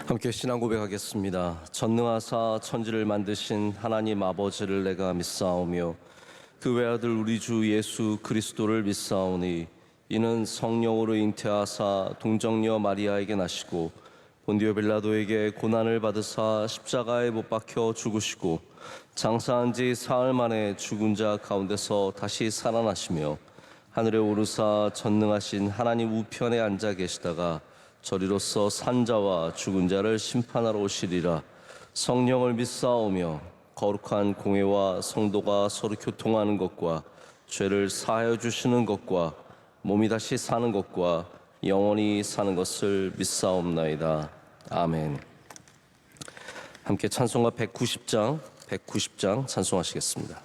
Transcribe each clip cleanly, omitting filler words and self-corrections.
함께 신앙 고백하겠습니다. 전능하사 천지를 만드신 하나님 아버지를 내가 믿사오며 그 외아들 우리 주 예수 그리스도를 믿사오니 이는 성령으로 잉태하사 동정녀 마리아에게 나시고 본디오 빌라도에게 고난을 받으사 십자가에 못 박혀 죽으시고 장사한 지 사흘 만에 죽은 자 가운데서 다시 살아나시며 하늘에 오르사 전능하신 하나님 우편에 앉아 계시다가 저리로서 산자와 죽은 자를 심판하러 오시리라. 성령을 믿사오며 거룩한 공회와 성도가 서로 교통하는 것과 죄를 사하여 주시는 것과 몸이 다시 사는 것과 영원히 사는 것을 믿사옵나이다. 아멘. 함께 찬송가 190장 찬송하시겠습니다.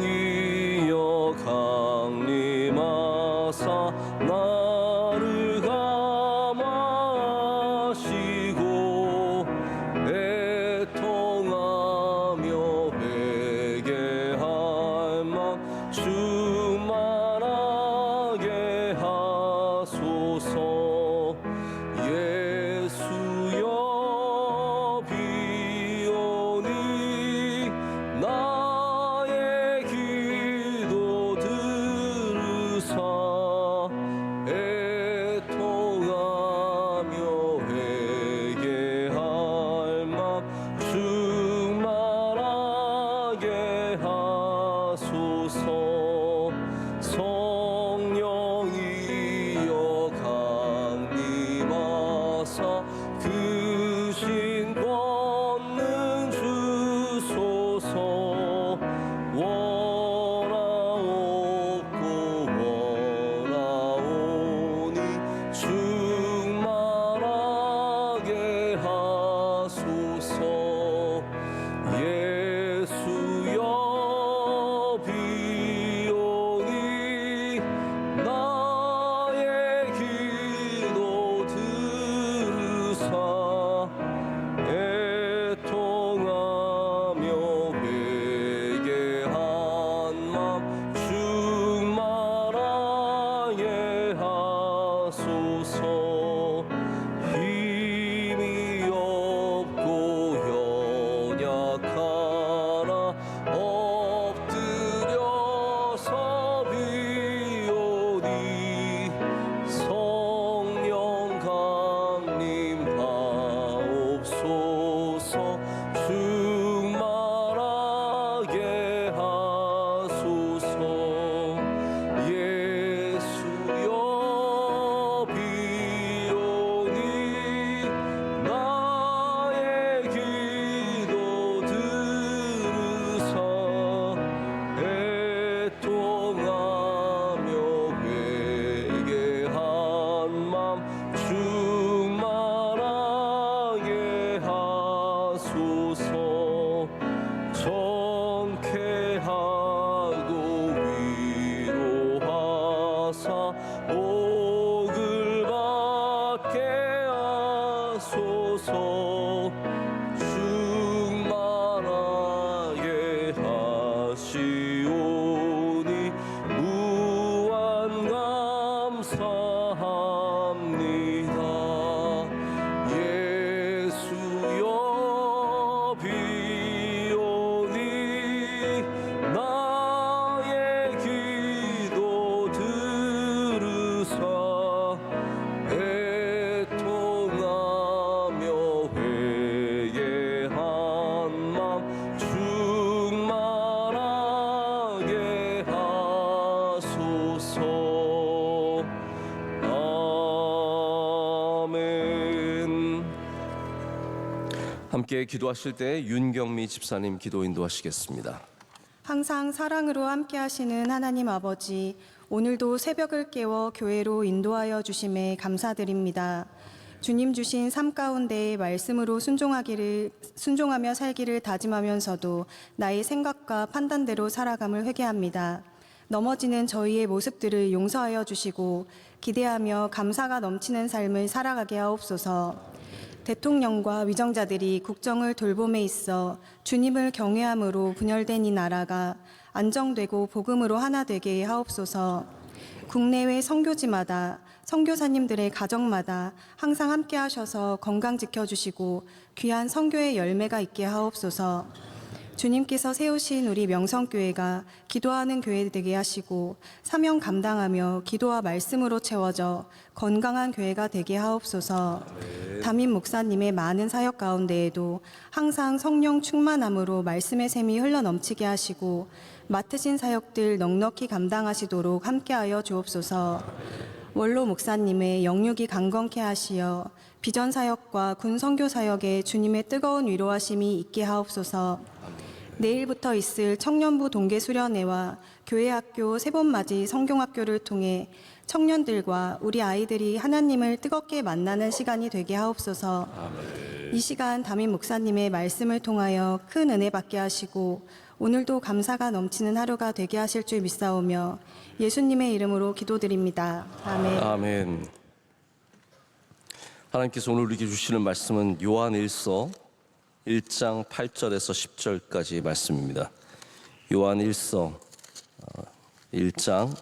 성령이여 강림하사 나를 감하시고 애통하며 회개할 맘 충만하게 하소서. 예수여 비오니 나의 기도 들으사 애통하며 회개할 맘 충만하게 하소서. 성령이여 강림하사 그 신 권능 주소서. 원하옵고 원하오니 충만하게 하소서. 예수여 비오니 나의 기도 들으사 애통하며 회개한 맘 충만하게 하소서. 힘이 없고 연약하나 엎드려서 비오니 성령 강림 하옵소서. 충만하게 하소서. 예수여 비오니 나의 기도 들으사 애통하며 회개한 맘 충만하게 하소서. 정케하고 위로하사 복을 받게 하소서. 충만하게 하시오니 무한 감사합니다. 예수여 비오니 나의 기도 들으사 애통하며 회개한 맘 충만하게 하소서. 아멘. 함께 기도하실 때 윤경미 집사님 기도 인도하시겠습니다. 항상 사랑으로 함께 하시는 하나님 아버지, 오늘도 새벽을 깨워 교회로 인도하여 주심에 감사드립니다. 주님 주신 삶 가운데 말씀으로 순종하며 살기를 다짐하면서도 나의 생각과 판단대로 살아감을 회개합니다. 넘어지는 저희의 모습들을 용서하여 주시고 기대하며 감사가 넘치는 삶을 살아가게 하옵소서. 대통령과 위정자들이 국정을 돌봄에 있어 주님을 경외함으로 분열된 이 나라가 안정되고 복음으로 하나 되게 하옵소서. 국내외 선교지마다 선교사님들의 가정마다 항상 함께 하셔서 건강 지켜주시고 귀한 선교의 열매가 있게 하옵소서. 주님께서 세우신 우리 명성교회가 기도하는 교회 되게 하시고 사명 감당하며 기도와 말씀으로 채워져 건강한 교회가 되게 하옵소서. 담임 목사님의 많은 사역 가운데에도 항상 성령 충만함으로 말씀의 샘이 흘러넘치게 하시고 맡으신 사역들 넉넉히 감당하시도록 함께하여 주옵소서. 원로 목사님의 영육이 강건케 하시어 비전 사역과 군 선교 사역에 주님의 뜨거운 위로하심이 있게 하옵소서. 내일부터 있을 청년부 동계 수련회와 교회 학교 세번맞이 성경학교를 통해 청년들과 우리 아이들이 하나님을 뜨겁게 만나는 시간이 되게 하옵소서. 이 시간 담임 목사님의 말씀을 통하여 큰 은혜 받게 하시고 오늘도 감사가 넘치는 하루가 되게 하실 줄 믿사오며 예수님의 이름으로 기도드립니다. 아멘. 아멘. 하나님께서 오늘 우리에게 주시는 말씀은 요한 1서 1장 8절에서 10절까지 말씀입니다. 요한 1서 1장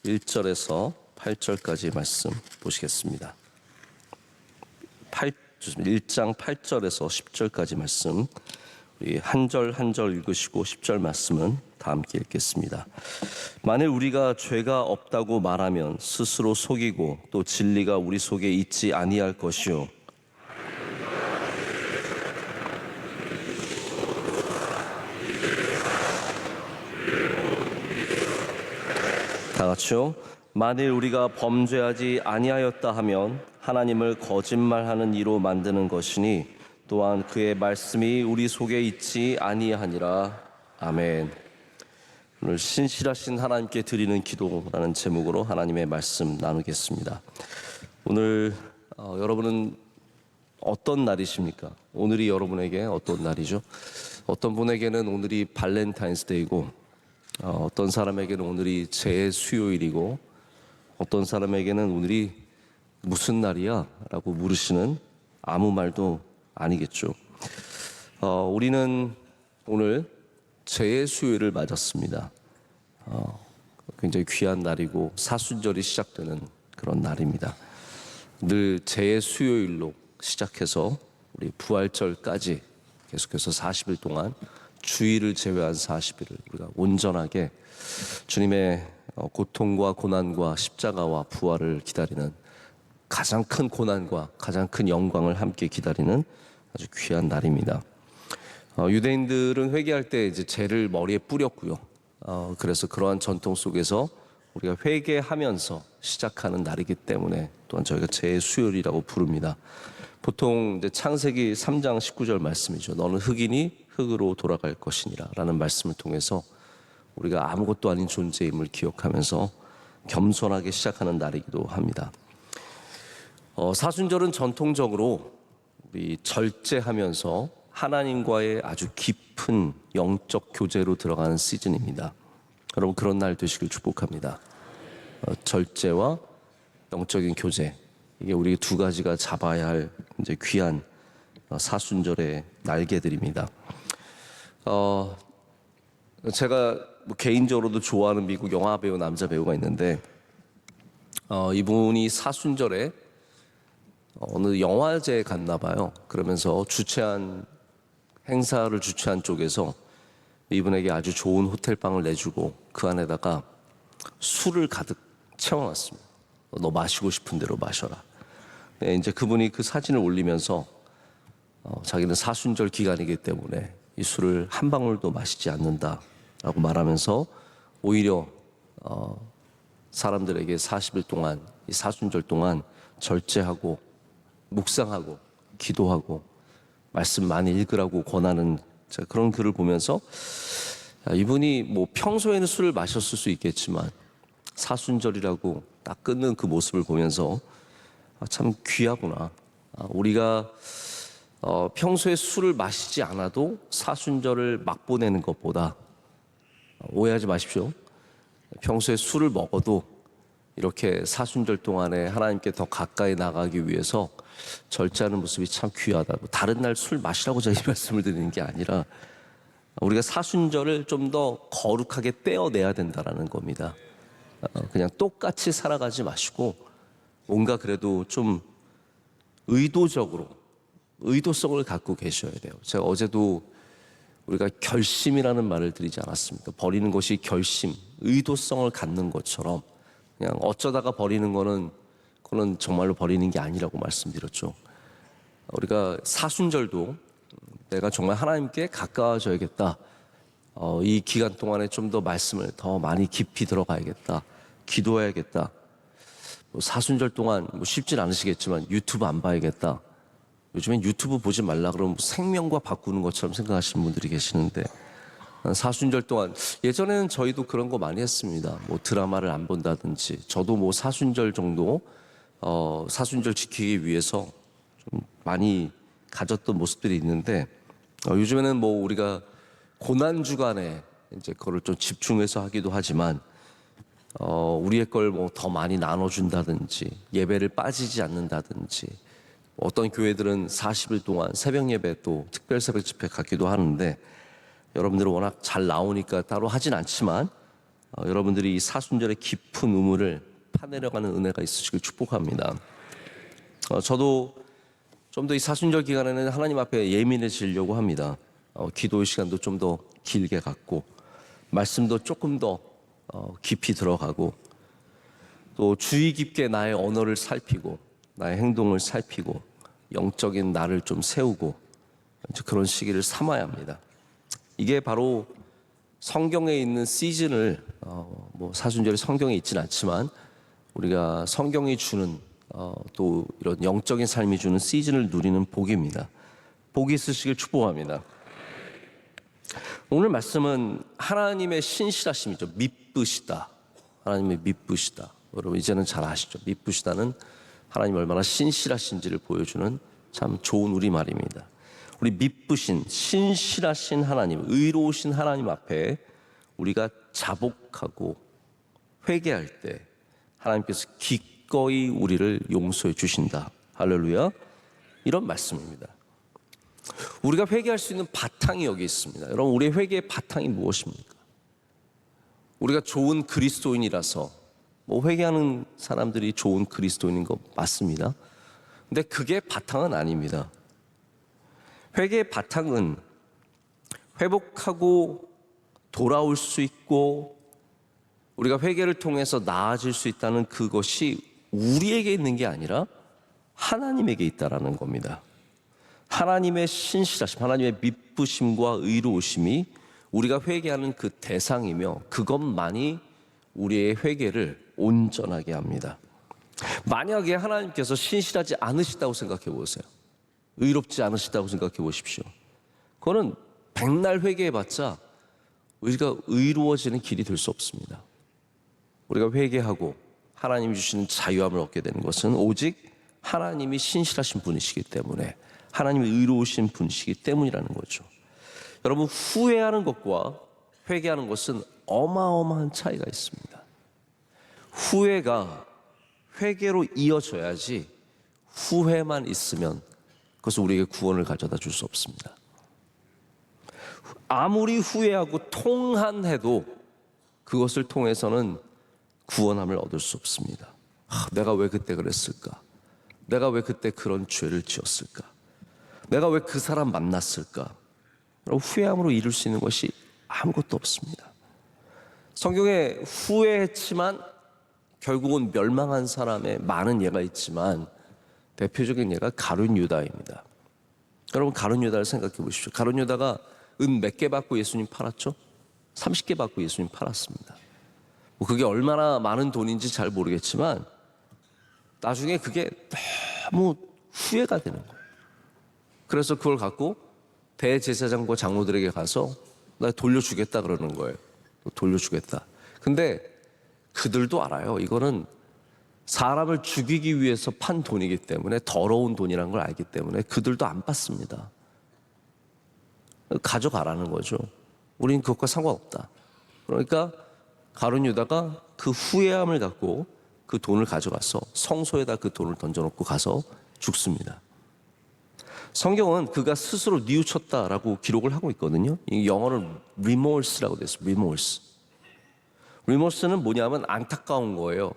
1절에서 8절까지 말씀 보시겠습니다. 1장 8절에서 10절까지 말씀 우리 한 절 한 절 읽으시고 10절 말씀은 다 함께 읽겠습니다. 만일 우리가 죄가 없다고 말하면 스스로 속이고 또 진리가 우리 속에 있지 아니할 것이요 다 같이요. 만일 우리가 범죄하지 아니하였다 하면 하나님을 거짓말하는 이로 만드는 것이니 또한 그의 말씀이 우리 속에 있지 아니하니라. 아멘. 오늘 신실하신 하나님께 드리는 기도라는 제목으로 하나님의 말씀 나누겠습니다. 오늘 여러분은 어떤 날이십니까? 오늘이 여러분에게 어떤 날이죠? 어떤 분에게는 오늘이 발렌타인스데이고 어떤 사람에게는 오늘이 재수요일이고 어떤 사람에게는 오늘이 무슨 날이야? 라고 물으시는 아무 말도 아니겠죠. 우리는 오늘 재수요일을 맞았습니다. 굉장히 귀한 날이고 사순절이 시작되는 그런 날입니다. 늘 재수요일로 시작해서 우리 부활절까지 계속해서 40일 동안 주일을 제외한 40일을 우리가 온전하게 주님의 고통과 고난과 십자가와 부활을 기다리는 가장 큰 고난과 가장 큰 영광을 함께 기다리는 아주 귀한 날입니다. 유대인들은 회개할 때 이제 죄를 머리에 뿌렸고요. 그래서 그러한 전통 속에서 우리가 회개하면서 시작하는 날이기 때문에 또한 저희가 재수요일이라고 부릅니다. 보통 이제 창세기 3장 19절 말씀이죠. 너는 흙이니 흙으로 돌아갈 것이니라 라는 말씀을 통해서 우리가 아무것도 아닌 존재임을 기억하면서 겸손하게 시작하는 날이기도 합니다. 사순절은 전통적으로 우리 절제하면서 하나님과의 아주 깊은 영적 교제로 들어가는 시즌입니다. 여러분 그런 날 되시길 축복합니다. 절제와 영적인 교제, 이게 우리 두 가지가 잡아야 할 이제 귀한 사순절의 날개들입니다. 제가 개인적으로도 좋아하는 미국 영화 배우 남자 배우가 있는데 이분이 사순절에 어느 영화제에 갔나 봐요. 그러면서 행사를 주최한 쪽에서 이분에게 아주 좋은 호텔방을 내주고 그 안에다가 술을 가득 채워놨습니다. 너 마시고 싶은 대로 마셔라. 네, 이제 그분이 그 사진을 올리면서 자기는 사순절 기간이기 때문에 이 술을 한 방울도 마시지 않는다라고 말하면서 오히려 사람들에게 40일 동안 이 사순절 동안 절제하고 묵상하고 기도하고 말씀 많이 읽으라고 권하는 그런 글을 보면서 이분이 뭐 평소에는 술을 마셨을 수 있겠지만 사순절이라고 딱 끊는 그 모습을 보면서 참 귀하구나. 우리가 평소에 술을 마시지 않아도 사순절을 막 보내는 것보다, 오해하지 마십시오, 평소에 술을 먹어도 이렇게 사순절 동안에 하나님께 더 가까이 나가기 위해서 절제하는 모습이 참 귀하다고. 다른 날 술 마시라고 저희 말씀을 드리는 게 아니라 우리가 사순절을 좀 더 거룩하게 떼어내야 된다라는 겁니다. 그냥 똑같이 살아가지 마시고 뭔가 그래도 좀 의도적으로 의도성을 갖고 계셔야 돼요. 제가 어제도 우리가 결심이라는 말을 드리지 않았습니까? 버리는 것이 결심, 의도성을 갖는 것처럼 그냥 어쩌다가 버리는 거는 그거는 정말로 버리는 게 아니라고 말씀드렸죠. 우리가 사순절도 내가 정말 하나님께 가까워져야겠다. 이 기간 동안에 좀 더 말씀을 더 많이 깊이 들어가야겠다. 기도해야겠다. 사순절 동안 쉽진 않으시겠지만 유튜브 안 봐야겠다. 요즘엔 유튜브 보지 말라 그러면 생명과 바꾸는 것처럼 생각하시는 분들이 계시는데 사순절 동안 예전에는 저희도 그런 거 많이 했습니다. 드라마를 안 본다든지 저도 사순절 정도 사순절 지키기 위해서 좀 많이 가졌던 모습들이 있는데 요즘에는 우리가 고난 주간에 이제 그걸 좀 집중해서 하기도 하지만 우리의 걸 더 많이 나눠준다든지 예배를 빠지지 않는다든지 어떤 교회들은 40일 동안 새벽 예배 또 특별 새벽 집회 갖기도 하는데 여러분들은 워낙 잘 나오니까 따로 하진 않지만 여러분들이 이 사순절의 깊은 의무를 파내려가는 은혜가 있으시길 축복합니다. 저도 좀 더 이 사순절 기간에는 하나님 앞에 예민해지려고 합니다. 기도의 시간도 좀 더 길게 갖고 말씀도 조금 더 깊이 들어가고 또 주의 깊게 나의 언어를 살피고 나의 행동을 살피고 영적인 나를 좀 세우고 그런 시기를 삼아야 합니다. 이게 바로 성경에 있는 시즌을 사순절이 성경에 있지는 않지만 우리가 성경이 주는 또 이런 영적인 삶이 주는 시즌을 누리는 복입니다. 복이 있으시길 축복합니다. 오늘 말씀은 하나님의 신실하심이죠. 미쁘시다. 하나님의 미쁘시다. 여러분 이제는 잘 아시죠? 미쁘시다는 하나님 얼마나 신실하신지를 보여주는 참 좋은 우리말입니다. 우리 미쁘신 신실하신 하나님, 의로우신 하나님 앞에 우리가 자복하고 회개할 때 하나님께서 기꺼이 우리를 용서해 주신다. 할렐루야. 이런 말씀입니다. 우리가 회개할 수 있는 바탕이 여기 있습니다. 여러분 우리의 회개의 바탕이 무엇입니까? 우리가 좋은 그리스도인이라서 회개하는 사람들이 좋은 그리스도인인 거 맞습니다. 근데 그게 바탕은 아닙니다. 회개의 바탕은 회복하고 돌아올 수 있고 우리가 회개를 통해서 나아질 수 있다는 그것이 우리에게 있는 게 아니라 하나님에게 있다라는 겁니다. 하나님의 신실하심, 하나님의 미쁘심과 의로우심이 우리가 회개하는 그 대상이며 그것만이 우리의 회개를 온전하게 합니다. 만약에 하나님께서 신실하지 않으시다고 생각해 보세요. 의롭지 않으시다고 생각해 보십시오. 그거는 백날 회개해봤자 우리가 의로워지는 길이 될 수 없습니다. 우리가 회개하고 하나님이 주시는 자유함을 얻게 되는 것은 오직 하나님이 신실하신 분이시기 때문에 하나님이 의로우신 분이시기 때문이라는 거죠. 여러분 후회하는 것과 회개하는 것은 어마어마한 차이가 있습니다. 후회가 회개로 이어져야지 후회만 있으면 그것은 우리에게 구원을 가져다 줄 수 없습니다. 아무리 후회하고 통한해도 그것을 통해서는 구원함을 얻을 수 없습니다. 내가 왜 그때 그랬을까? 내가 왜 그때 그런 죄를 지었을까? 내가 왜 그 사람 만났을까? 후회함으로 이룰 수 있는 것이 아무것도 없습니다. 성경에 후회했지만 결국은 멸망한 사람의 많은 예가 있지만 대표적인 예가 가룟 유다입니다. 여러분 가룟 유다를 생각해 보십시오. 가룟 유다가 은 몇 개 받고 예수님 팔았죠? 30개 받고 예수님 팔았습니다. 그게 얼마나 많은 돈인지 잘 모르겠지만 나중에 그게 너무 후회가 되는 거예요. 그래서 그걸 갖고 대제사장과 장로들에게 가서 나 돌려주겠다 그러는 거예요. 돌려주겠다. 근데 그들도 알아요. 이거는 사람을 죽이기 위해서 판 돈이기 때문에 더러운 돈이라는 걸 알기 때문에 그들도 안 받습니다. 가져가라는 거죠. 우린 그것과 상관없다. 그러니까 가룟 유다가 그 후회함을 갖고 그 돈을 가져가서 성소에다 그 돈을 던져놓고 가서 죽습니다. 성경은 그가 스스로 뉘우쳤다라고 기록을 하고 있거든요. 이 영어로 remorse라고 되어 있어요. remorse. remorse는 뭐냐면 안타까운 거예요.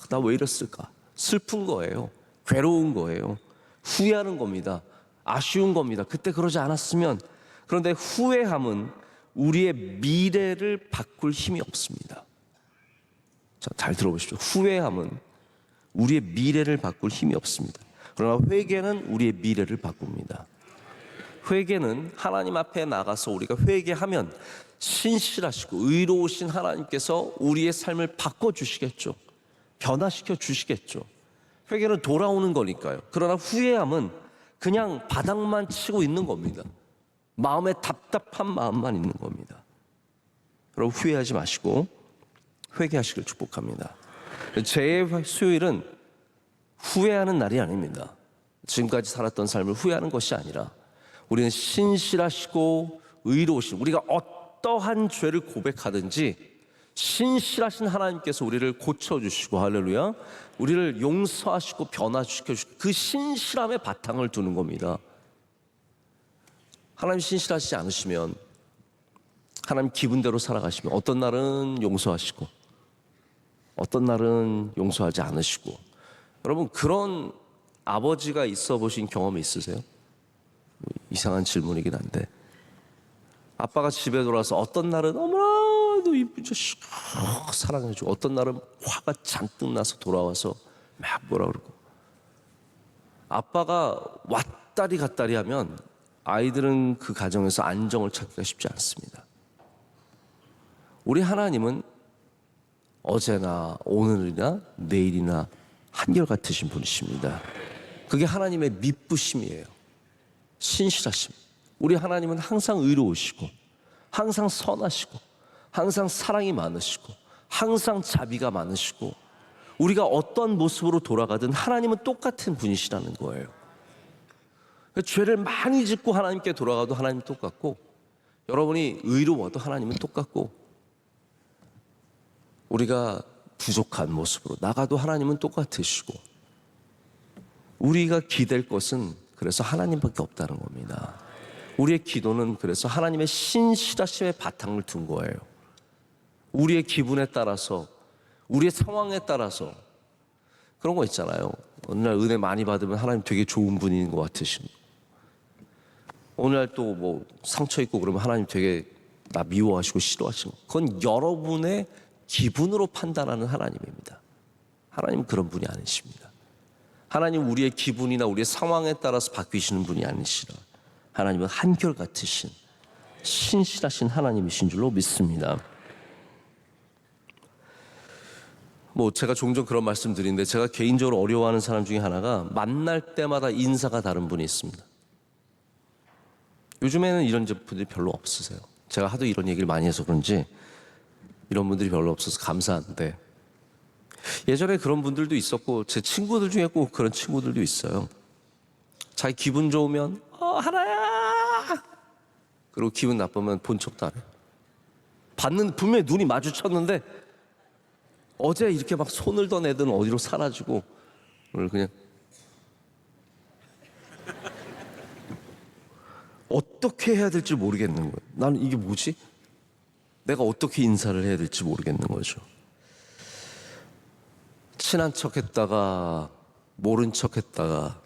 나 왜 이랬을까? 슬픈 거예요. 괴로운 거예요. 후회하는 겁니다. 아쉬운 겁니다. 그때 그러지 않았으면. 그런데 후회함은 우리의 미래를 바꿀 힘이 없습니다. 자, 잘 들어보십시오. 후회함은 우리의 미래를 바꿀 힘이 없습니다. 그러나 회개는 우리의 미래를 바꿉니다. 회개는 하나님 앞에 나가서 우리가 회개하면 신실하시고 의로우신 하나님께서 우리의 삶을 바꿔주시겠죠. 변화시켜 주시겠죠. 회개는 돌아오는 거니까요. 그러나 후회함은 그냥 바닥만 치고 있는 겁니다. 마음에 답답한 마음만 있는 겁니다. 여러분 후회하지 마시고 회개하시길 축복합니다. 제 수요일은 후회하는 날이 아닙니다. 지금까지 살았던 삶을 후회하는 것이 아니라 우리는 신실하시고 의로우신, 우리가 어떠한 죄를 고백하든지 신실하신 하나님께서 우리를 고쳐주시고, 할렐루야, 우리를 용서하시고 변화시켜주시고 그 신실함의 바탕을 두는 겁니다. 하나님 신실하시지 않으시면, 하나님 기분대로 살아가시면 어떤 날은 용서하시고 어떤 날은 용서하지 않으시고, 여러분 그런 아버지가 있어 보신 경험이 있으세요? 이상한 질문이긴 한데, 아빠가 집에 돌아와서 어떤 날은 어머나 너 이쁜 자식 사랑해주고, 어떤 날은 화가 잔뜩 나서 돌아와서 막 뭐라 그러고, 아빠가 왔다리 갔다리 하면 아이들은 그 가정에서 안정을 찾기가 쉽지 않습니다. 우리 하나님은 어제나 오늘이나 내일이나 한결같으신 분이십니다. 그게 하나님의 미쁘심이에요. 신실하심. 우리 하나님은 항상 의로우시고 항상 선하시고 항상 사랑이 많으시고 항상 자비가 많으시고, 우리가 어떤 모습으로 돌아가든 하나님은 똑같은 분이시라는 거예요. 죄를 많이 짓고 하나님께 돌아가도 하나님은 똑같고, 여러분이 의로워도 하나님은 똑같고, 우리가 부족한 모습으로 나가도 하나님은 똑같으시고, 우리가 기댈 것은 그래서 하나님밖에 없다는 겁니다. 우리의 기도는 그래서 하나님의 신실하심의 바탕을 둔 거예요. 우리의 기분에 따라서, 우리의 상황에 따라서, 그런 거 있잖아요. 어느 날 은혜 많이 받으면 하나님 되게 좋은 분인 것 같으신, 어느 날 또 뭐 상처 있고 그러면 하나님 되게 나 미워하시고 싫어하시고, 그건 여러분의 기분으로 판단하는 하나님입니다. 하나님은 그런 분이 아니십니다. 하나님 우리의 기분이나 우리의 상황에 따라서 바뀌시는 분이 아니시라. 하나님은 한결같으신 신실하신 하나님이신 줄로 믿습니다. 뭐 제가 종종 그런 말씀 드리는데, 제가 개인적으로 어려워하는 사람 중에 하나가 만날 때마다 인사가 다른 분이 있습니다. 요즘에는 이런 분들이 별로 없으세요. 제가 하도 이런 얘기를 많이 해서 그런지 이런 분들이 별로 없어서 감사한데, 예전에 그런 분들도 있었고 제 친구들 중에 꼭 그런 친구들도 있어요. 자기 기분 좋으면 하나야, 그리고 기분 나쁘면 본 척도 안 해요. 받는, 분명히 눈이 마주쳤는데 어제 이렇게 막 손을 더 내든 어디로 사라지고 오늘 그냥 어떻게 해야 될지 모르겠는 거예요. 나는 이게 뭐지? 내가 어떻게 인사를 해야 될지 모르겠는 거죠. 친한 척 했다가 모른 척 했다가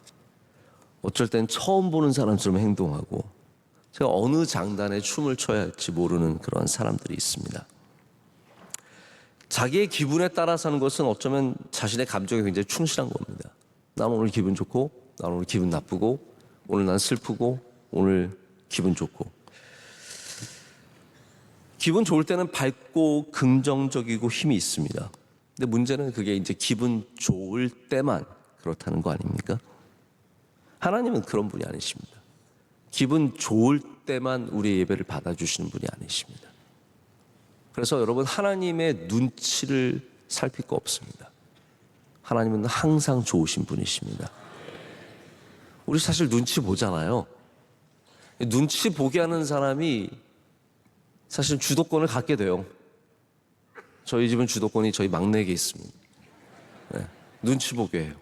어쩔 땐 처음 보는 사람처럼 행동하고, 제가 어느 장단에 춤을 춰야 할지 모르는 그런 사람들이 있습니다. 자기의 기분에 따라 사는 것은 어쩌면 자신의 감정에 굉장히 충실한 겁니다. 난 오늘 기분 좋고, 난 오늘 기분 나쁘고, 오늘 난 슬프고, 오늘 기분 좋고. 기분 좋을 때는 밝고 긍정적이고 힘이 있습니다. 근데 문제는 그게 이제 기분 좋을 때만 그렇다는 거 아닙니까? 하나님은 그런 분이 아니십니다. 기분 좋을 때만 우리의 예배를 받아주시는 분이 아니십니다. 그래서 여러분, 하나님의 눈치를 살필 거 없습니다. 하나님은 항상 좋으신 분이십니다. 우리 사실 눈치 보잖아요. 눈치 보게 하는 사람이 사실 주도권을 갖게 돼요. 저희 집은 주도권이 저희 막내에게 있습니다. 네, 눈치 보게 해요.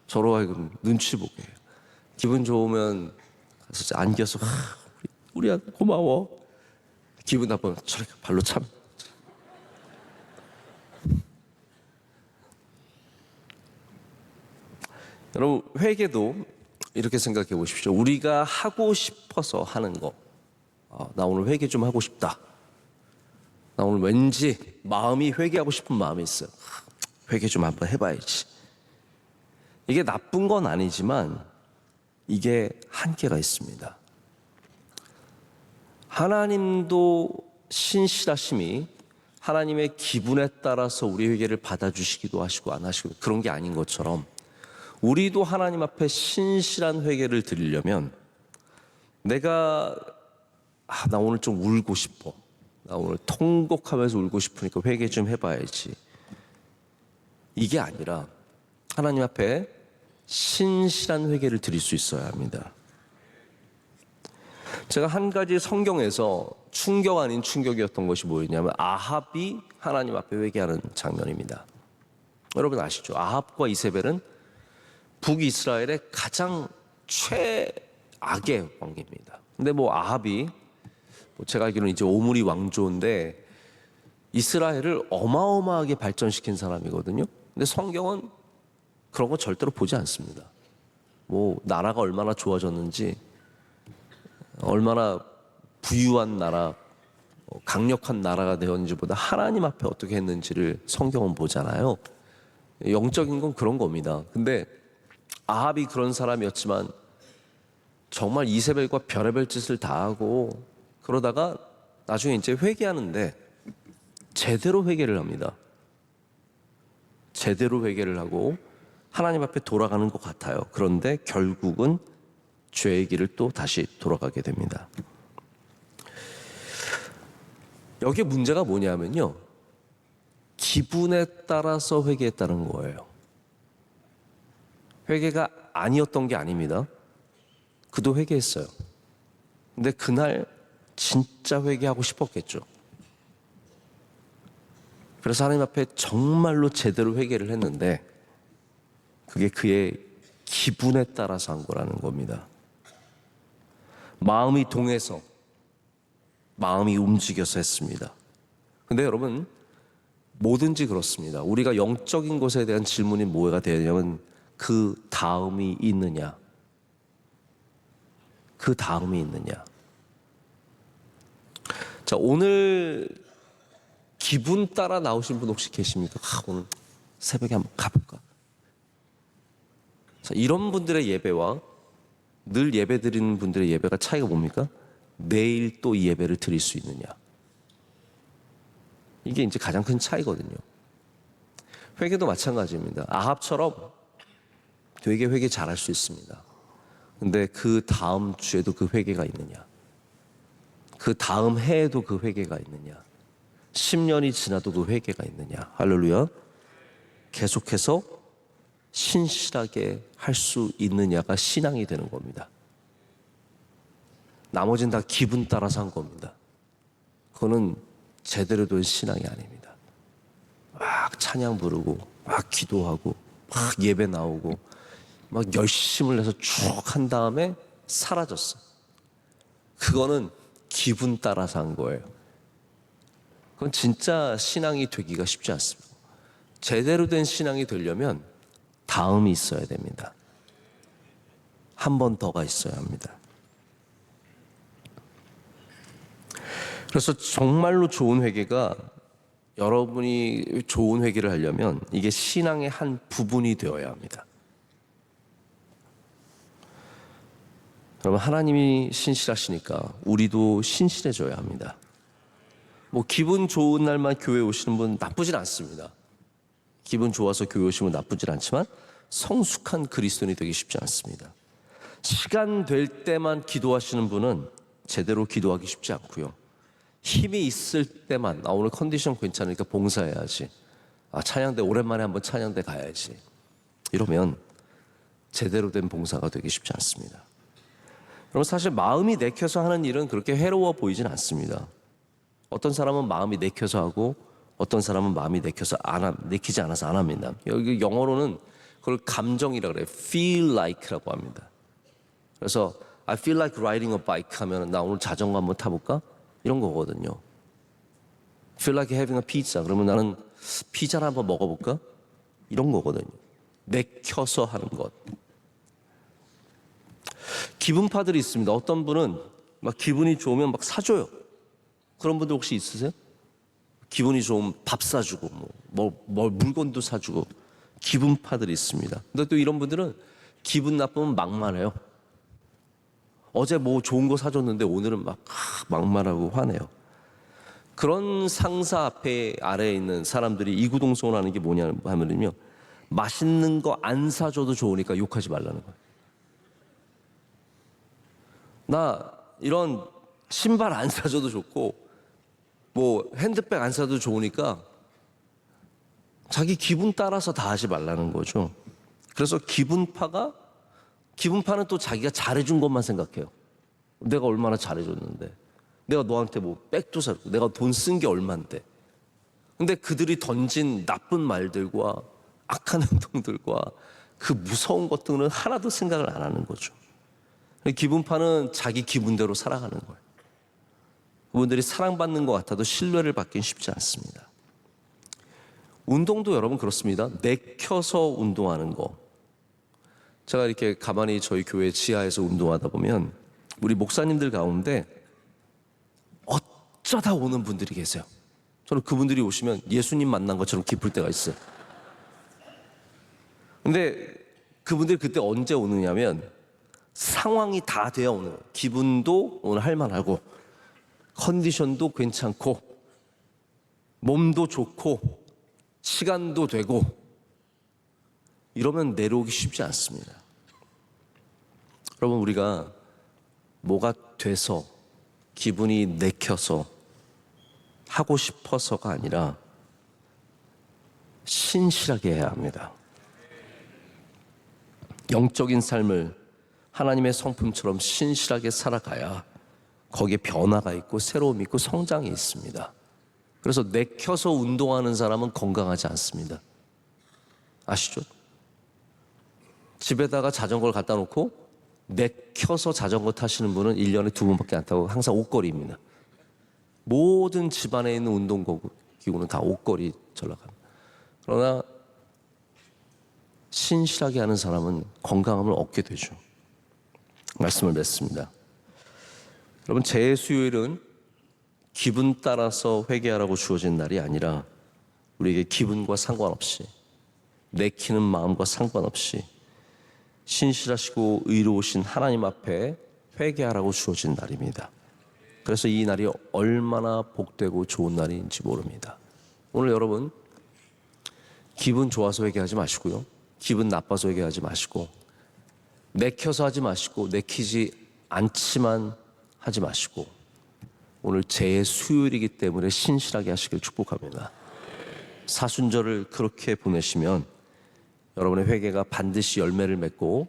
저로 하여금 눈치 보게 해요. 기분 좋으면 가서 안겨서 우리 아들 고마워. 기분 나쁘면 저렇게 발로 참. 여러분, 회개도 이렇게 생각해 보십시오. 우리가 하고 싶어서 하는 거. 나 오늘 회개 좀 하고 싶다. 나 오늘 왠지 마음이 회개하고 싶은 마음이 있어요. 회개 좀 한번 해봐야지. 이게 나쁜 건 아니지만 이게 한계가 있습니다. 하나님도 신실하심이 하나님의 기분에 따라서 우리 회개를 받아주시기도 하시고 안 하시고 그런 게 아닌 것처럼 우리도 하나님 앞에 신실한 회개를 드리려면 내가 나 오늘 좀 울고 싶어. 나 오늘 통곡하면서 울고 싶으니까 회개 좀 해봐야지. 이게 아니라 하나님 앞에 신실한 회개를 드릴 수 있어야 합니다. 제가 한 가지 성경에서 충격 아닌 충격이었던 것이 뭐였냐면 아합이 하나님 앞에 회개하는 장면입니다. 여러분 아시죠? 아합과 이세벨은 북이스라엘의 가장 최악의 왕입니다. 근데 아합이 제가 알기로는 이제 오므리 왕조인데 이스라엘을 어마어마하게 발전시킨 사람이거든요. 근데 성경은 그런 거 절대로 보지 않습니다. 나라가 얼마나 좋아졌는지, 얼마나 부유한 나라, 강력한 나라가 되었는지보다 하나님 앞에 어떻게 했는지를 성경은 보잖아요. 영적인 건 그런 겁니다. 근데 아합이 그런 사람이었지만 정말 이세벨과 별의별 짓을 다 하고 그러다가 나중에 이제 회개하는데 제대로 회개를 합니다. 제대로 회개를 하고 하나님 앞에 돌아가는 것 같아요. 그런데 결국은 죄의 길을 또 다시 돌아가게 됩니다. 여기에 문제가 뭐냐면요, 기분에 따라서 회개했다는 거예요. 회개가 아니었던 게 아닙니다. 그도 회개했어요. 근데 그날 진짜 회개하고 싶었겠죠. 그래서 하나님 앞에 정말로 제대로 회개를 했는데 그게 그의 기분에 따라서 한 거라는 겁니다. 마음이 동해서, 마음이 움직여서 했습니다. 근데 여러분, 뭐든지 그렇습니다. 우리가 영적인 것에 대한 질문이 뭐가 되냐면 그 다음이 있느냐, 그 다음이 있느냐. 자, 오늘 기분 따라 나오신 분 혹시 계십니까? 오늘 새벽에 한번 가볼까? 자, 이런 분들의 예배와 늘 예배 드리는 분들의 예배가 차이가 뭡니까? 내일 또 이 예배를 드릴 수 있느냐. 이게 이제 가장 큰 차이거든요. 회개도 마찬가지입니다. 아합처럼 되게 회개 잘할 수 있습니다. 근데 그 다음 주에도 그 회개가 있느냐? 그 다음 해에도 그 회개가 있느냐? 10년이 지나도 그 회개가 있느냐? 할렐루야. 계속해서 신실하게 할 수 있느냐가 신앙이 되는 겁니다. 나머지는 다 기분 따라서 한 겁니다. 그거는 제대로 된 신앙이 아닙니다. 막 찬양 부르고 막 기도하고 막 예배 나오고 막 열심을 내서 쭉 한 다음에 사라졌어. 그거는 기분 따라서 한 거예요. 그건 진짜 신앙이 되기가 쉽지 않습니다. 제대로 된 신앙이 되려면 다음이 있어야 됩니다. 한 번 더가 있어야 합니다. 그래서 정말로 좋은 회개가, 여러분이 좋은 회개를 하려면 이게 신앙의 한 부분이 되어야 합니다. 여러분, 하나님이 신실하시니까 우리도 신실해져야 합니다. 기분 좋은 날만 교회 오시는 분 나쁘진 않습니다. 기분 좋아서 교회 오시면 나쁘진 않지만 성숙한 그리스도인이 되기 쉽지 않습니다. 시간 될 때만 기도하시는 분은 제대로 기도하기 쉽지 않고요. 힘이 있을 때만 오늘 컨디션 괜찮으니까 봉사해야지, 찬양대 오랜만에 한번 찬양대 가야지, 이러면 제대로 된 봉사가 되기 쉽지 않습니다. 여러분, 사실 마음이 내켜서 하는 일은 그렇게 해로워 보이진 않습니다. 어떤 사람은 마음이 내켜서 하고 어떤 사람은 마음이 내키지 않아서 안 합니다. 여기 영어로는 그걸 감정이라고 그래요. feel like라고 합니다. 그래서 I feel like riding a bike 하면 나 오늘 자전거 한번 타볼까? 이런 거거든요. feel like having a pizza 그러면 나는 피자를 한번 먹어볼까? 이런 거거든요. 내켜서 하는 것. 기분파들이 있습니다. 어떤 분은 막 기분이 좋으면 막 사줘요. 그런 분들 혹시 있으세요? 기분이 좋으면 밥 사주고 뭐 물건도 사주고 기분파들이 있습니다. 근데 또 이런 분들은 기분 나쁘면 막말해요. 어제 뭐 좋은 거 사줬는데 오늘은 막 막말하고 화내요. 그런 상사 앞에 아래에 있는 사람들이 이구동성을 하는 게 뭐냐 하면요, 맛있는 거 안 사줘도 좋으니까 욕하지 말라는 거예요. 나 이런 신발 안 사줘도 좋고 뭐 핸드백 안 사도 좋으니까 자기 기분 따라서 다 하지 말라는 거죠. 그래서 기분파는 또 자기가 잘해준 것만 생각해요. 내가 얼마나 잘해줬는데, 내가 너한테 뭐 백도 사주고, 내가 돈 쓴 게 얼만데. 근데 그들이 던진 나쁜 말들과 악한 행동들과 그 무서운 것들은 하나도 생각을 안 하는 거죠. 기분파는 자기 기분대로 살아가는 거예요. 그분들이 사랑받는 것 같아도 신뢰를 받긴 쉽지 않습니다. 운동도 여러분 그렇습니다. 내켜서 운동하는 거. 제가 이렇게 가만히 저희 교회 지하에서 운동하다 보면 우리 목사님들 가운데 어쩌다 오는 분들이 계세요. 저는 그분들이 오시면 예수님 만난 것처럼 기쁠 때가 있어요. 근데 그분들이 그때 언제 오느냐면 상황이 다 돼야 오는 거예요. 기분도 오늘 할만하고 컨디션도 괜찮고 몸도 좋고 시간도 되고 이러면 내려오기 쉽지 않습니다. 여러분, 우리가 뭐가 돼서 기분이 내켜서 하고 싶어서가 아니라 신실하게 해야 합니다. 영적인 삶을 하나님의 성품처럼 신실하게 살아가야 거기에 변화가 있고 새로움이 있고 성장이 있습니다. 그래서 내켜서 운동하는 사람은 건강하지 않습니다. 아시죠? 집에다가 자전거를 갖다 놓고 내켜서 자전거 타시는 분은 1년에 2번밖에 안 타고 항상 옷걸이입니다. 모든 집안에 있는 운동기구는 다 옷걸이 전락합니다. 그러나 신실하게 하는 사람은 건강함을 얻게 되죠. 말씀을 맺습니다. 여러분, 재수요일은 기분 따라서 회개하라고 주어진 날이 아니라 우리에게 기분과 상관없이 내키는 마음과 상관없이 신실하시고 의로우신 하나님 앞에 회개하라고 주어진 날입니다. 그래서 이 날이 얼마나 복되고 좋은 날인지 모릅니다. 오늘 여러분, 기분 좋아서 회개하지 마시고요, 기분 나빠서 회개하지 마시고, 내켜서 하지 마시고 내키지 않지만 하지 마시고, 오늘 재수요일이기 때문에 신실하게 하시길 축복합니다. 사순절을 그렇게 보내시면 여러분의 회개가 반드시 열매를 맺고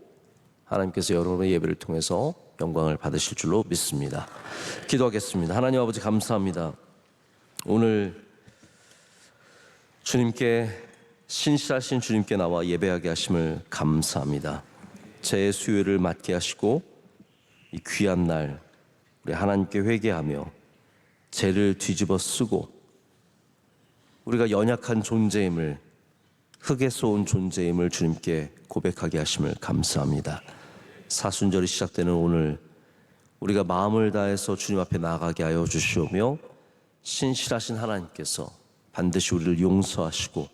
하나님께서 여러분의 예배를 통해서 영광을 받으실 줄로 믿습니다. 기도하겠습니다. 하나님 아버지, 감사합니다. 오늘 주님께, 신실하신 주님께 나와 예배하게 하심을 감사합니다. 재수요일을 맞게 하시고 이 귀한 날 우리 하나님께 회개하며 죄를 뒤집어 쓰고 우리가 연약한 존재임을, 흙에서 온 존재임을 주님께 고백하게 하심을 감사합니다. 사순절이 시작되는 오늘 우리가 마음을 다해서 주님 앞에 나아가게 하여 주시오며 신실하신 하나님께서 반드시 우리를 용서하시고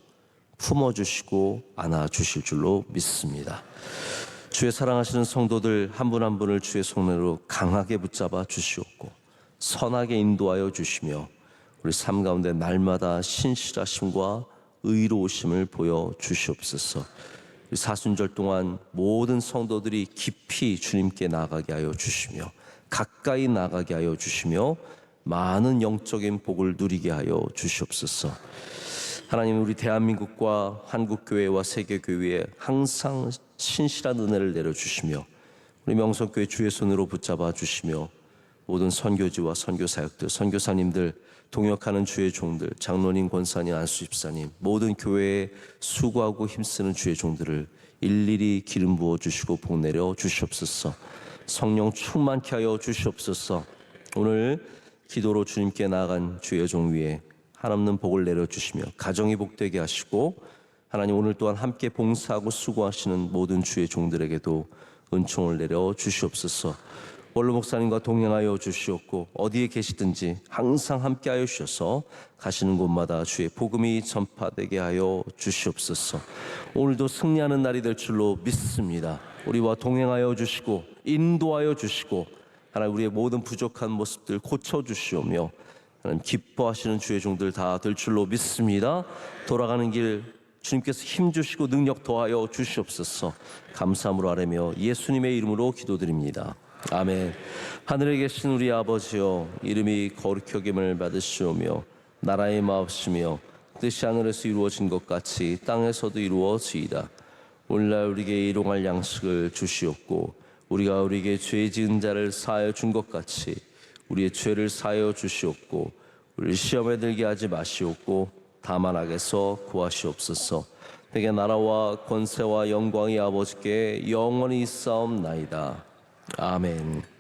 품어주시고 안아주실 줄로 믿습니다. 주의 사랑하시는 성도들 한 분 한 분을 주의 손으로 강하게 붙잡아 주시옵고 선하게 인도하여 주시며 우리 삶 가운데 날마다 신실하심과 의로우심을 보여 주시옵소서. 우리 사순절 동안 모든 성도들이 깊이 주님께 나아가게 하여 주시며 가까이 나아가게 하여 주시며 많은 영적인 복을 누리게 하여 주시옵소서. 하나님, 우리 대한민국과 한국교회와 세계교회에 항상 신실한 은혜를 내려주시며 우리 명성교회 주의 손으로 붙잡아 주시며 모든 선교지와 선교사역들, 선교사님들, 동역하는 주의 종들, 장로님, 권사님, 안수집사님, 모든 교회에 수고하고 힘쓰는 주의 종들을 일일이 기름 부어 주시고 복 내려 주시옵소서. 성령 충만케 하여 주시옵소서. 오늘 기도로 주님께 나아간 주의 종 위에 한없는 복을 내려 주시며 가정이 복되게 하시고, 하나님 오늘 또한 함께 봉사하고 수고하시는 모든 주의 종들에게도 은총을 내려 주시옵소서. 원로 목사님과 동행하여 주시옵고, 어디에 계시든지 항상 함께하여 주셔서 가시는 곳마다 주의 복음이 전파되게 하여 주시옵소서. 오늘도 승리하는 날이 될 줄로 믿습니다. 우리와 동행하여 주시고 인도하여 주시고, 하나님 우리의 모든 부족한 모습들 고쳐주시오며, 하나님 기뻐하시는 주의 종들 다 될 줄로 믿습니다. 돌아가는 길 주님께서 힘주시고 능력 더하여 주시옵소서. 감사함으로 아뢰며 예수님의 이름으로 기도드립니다. 아멘. 하늘에 계신 우리 아버지여, 이름이 거룩히 여김을 받으시오며 나라의 마옵시며 뜻이 하늘에서 이루어진 것 같이 땅에서도 이루어지이다. 오늘날 우리에게 일용할 양식을 주시옵고, 우리가 우리에게 죄 지은 자를 사하여 준 것 같이 우리의 죄를 사하여 주시옵고, 우리를 시험에 들게 하지 마시옵고 다만 악에서 구하시옵소서. 내게 나라와 권세와 영광이 아버지께 영원히 있사옵나이다. 아멘.